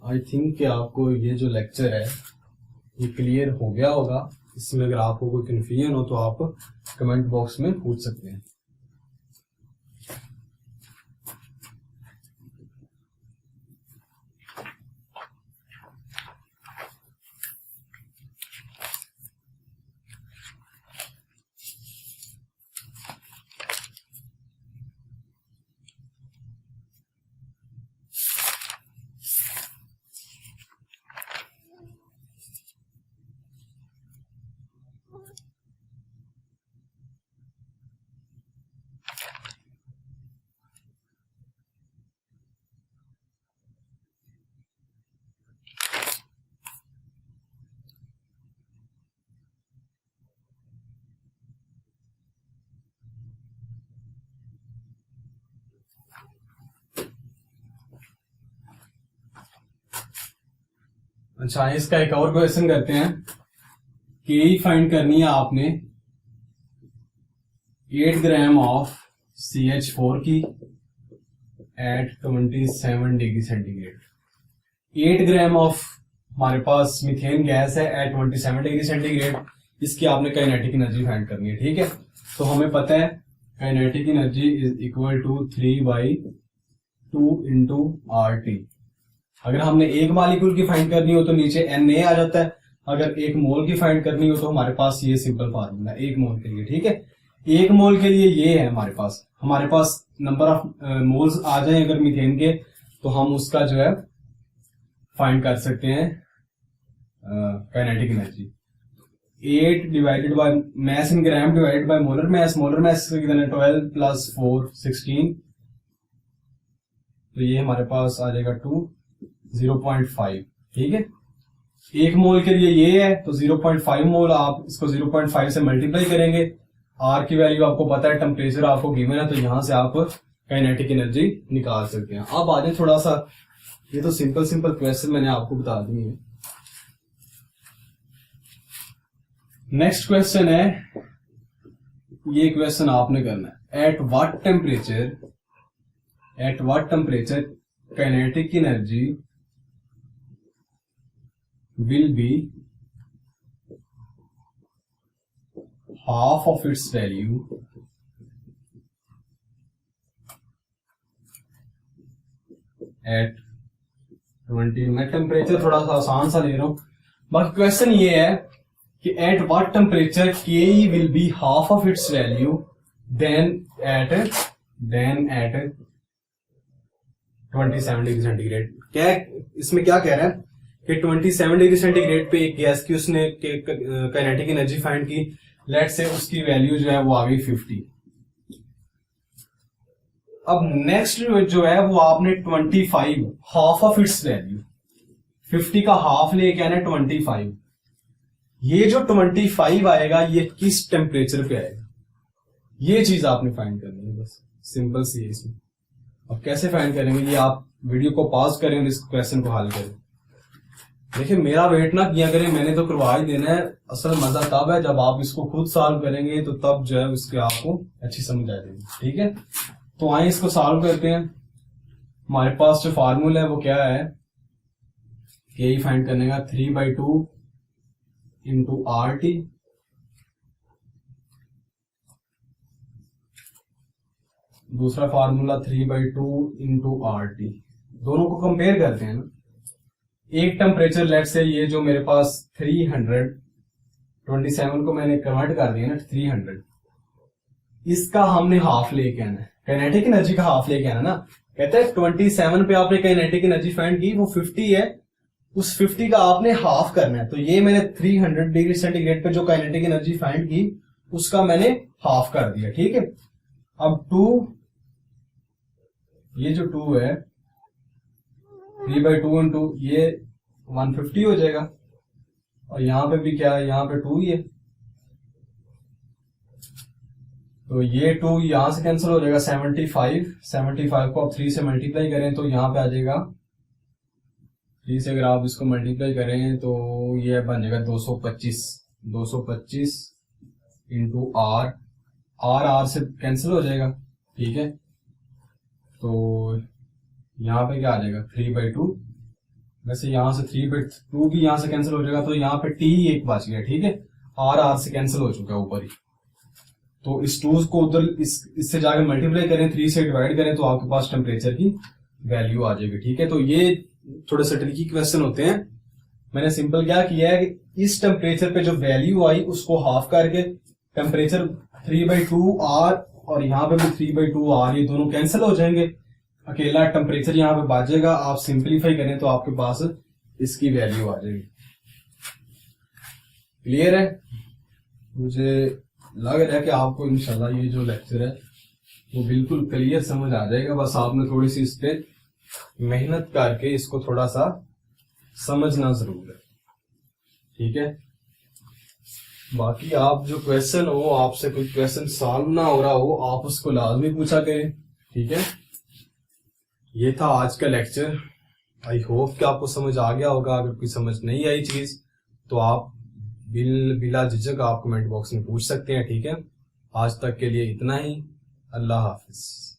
आई थिंक कि आपको ये जो लेक्चर है ये क्लियर हो गया होगा। इसमें अगर आपको कोई कंफ्यूजन हो तो आप कमेंट बॉक्स में पूछ सकते हैं। अच्छा, इसका एक और क्वेश्चन करते हैं। के फाइंड करनी है आपने 8 ग्राम ऑफ CH4 की at 27 degree centigrade. 8 gram of हमारे पास मीथेन गैस है एट 27 डिग्री सेंटीग्रेड। इसकी आपने काइनेटिक एनर्जी फाइंड करनी है, ठीक है। तो हमें पता है kinetic energy is equal to 3/2 into R T. अगर हमने एक मॉलिक्यूल की फाइंड करनी हो तो नीचे Na आ जाता है। अगर एक मोल की फाइंड करनी हो तो हमारे पास ये सिंपल फार्मूला है एक मोल के लिए, ठीक है। 1 मोल के लिए ये है हमारे पास नंबर ऑफ मोल्स आ जाए अगर मीथेन के, तो हम उसका जो है फाइंड कर सकते हैं kinetic energy. 8 divided by mass in gram divided by molar मास कितना है 12 प्लस 4 16, तो ये हमारे पास आ जाएगा 0.5। ठीक है, 1 मोल के लिए ये है तो 0.5 मोल, आप इसको 0.5 से मल्टीप्लाई करेंगे। आर की वैल्यू आपको पता है, टेम्परेचर आपको गिवन है, तो यहां से आप काइनेटिक एनर्जी निकाल सकते हैं। अब आगे थोड़ा सा, ये तो सिंपल क्वेश्चन मैंने आपको बता दिए हैं। नेक्स्ट क्वेश्चन है, ये क्वेश्चन आपने करना है, eight what temperature kinetic energy will be half of its value at 20। मैं टेम्परेचर थोड़ा सा आसान सा ले रहा हूं, बाकी क्वेश्चन ये है कि at what temperature K will be half of its value then at 27 degree centigrade. क्या इसमें क्या कह रहा है कि 27 डिग्री सेंटीग्रेड पे एक गैस की उसने काइनेटिक एनर्जी फाइंड की, लेट से उसकी वैल्यू जो है वो आ गई 50। अब नेक्स्ट जो है वो आपने 25 हाफ ऑफ इट्स वैल्यू, 50 का हाफ लेके आना 25। ये जो 25 आएगा ये किस टेम्परेचर पे आएगा, ये चीज आपने फाइंड करनी है, बस सिंपल सी है इसमें। अब कैसे फाइंड करेंगे, ये आप वीडियो को पॉज करें और इस क्वेश्चन को हल करें। देखिए मेरा वेट ना किया करें, मैंने तो करवा ही देना है। असल मजा तब है जब आप इसको खुद सॉल्व करेंगे, तो तब जो है उसके आपको अच्छी समझ आ जाएगी। ठीक है, तो आइए इसको सॉल्व करते हैं। हमारे पास जो फार्मूला है वो क्या है, के फाइंड करने का 3/2 इंटू RT दूसरा फार्मूला 3/2 इंटू RT। दोनों को कंपेयर करते हैं ना। एक टेम्परेचर लेट से ये जो मेरे पास 327 को मैंने कन्वर्ट कर दिया ना 300, इसका हमने हाफ लेके आना है, काइनेटिक एनर्जी का हाफ लेके आना ना। कहते हैं 27 पे आपने काइनेटिक एनर्जी फाइंड की, वो 50 है, उस 50 का आपने हाफ करना है। तो ये मैंने 300 डिग्री सेंटीग्रेड पे जो काइनेटिक एनर्जी फाइंड की उसका मैंने हाफ कर दिया। ठीक है, अब 2, ये जो 2 है 3/2 इंटू ये 150 हो जाएगा, और यहां पे भी क्या है, यहां पे 2 ही है, तो ये 2 यहां से कैंसिल हो जाएगा। 75 को आप 3 से मल्टीप्लाई करें तो यहां पे आ जाएगा 3 से अगर आप इसको मल्टीप्लाई करें तो ये बन जाएगा 225 इंटू आर से कैंसिल हो जाएगा। ठीक है, तो यहाँ पे क्या आ जाएगा 3/2, वैसे यहाँ से 3/2 भी यहाँ से कैंसिल हो जाएगा, तो यहाँ पे टी एक बच गया। ठीक है, आर से कैंसिल हो चुका है ऊपर ही, तो इस 2 को उधर इससे जाकर मल्टीप्लाई करें, 3 से डिवाइड करें तो आपके पास टेम्परेचर की वैल्यू आ जाएगी। ठीक है, तो ये थोड़े से ट्रिकी क्वेश्चन होते हैं। मैंने सिंपल क्या किया है कि इस टेम्परेचर पे जो वैल्यू आई उसको हाफ करके टेम्परेचर 3/2 आर और यहाँ पे भी 3/2 आर, ये दोनों कैंसिल हो जाएंगे, अकेला टेम्परेचर यहाँ पे बचेगा। आप सिंप्लीफाई करें तो आपके पास इसकी वैल्यू आ जाएगी। क्लियर है? मुझे लग रहा है कि आपको इंशाल्लाह ये जो लेक्चर है वो बिल्कुल क्लियर समझ आ जाएगा। बस आपने थोड़ी सी इस पे मेहनत करके इसको थोड़ा सा समझना जरूर है। ठीक है, बाकी आप जो क्वेश्चन हो, आपसे कोई क्वेश्चन सॉल्व ना हो रहा हो, आप उसको लाजमी पूछा करें। ठीक है, ये था आज का लेक्चर। आई होप कि आपको समझ आ गया होगा। अगर कोई समझ नहीं आई चीज तो आप बिला झिझक आप कमेंट बॉक्स में पूछ सकते हैं। ठीक है, आज तक के लिए इतना ही। अल्लाह हाफिज।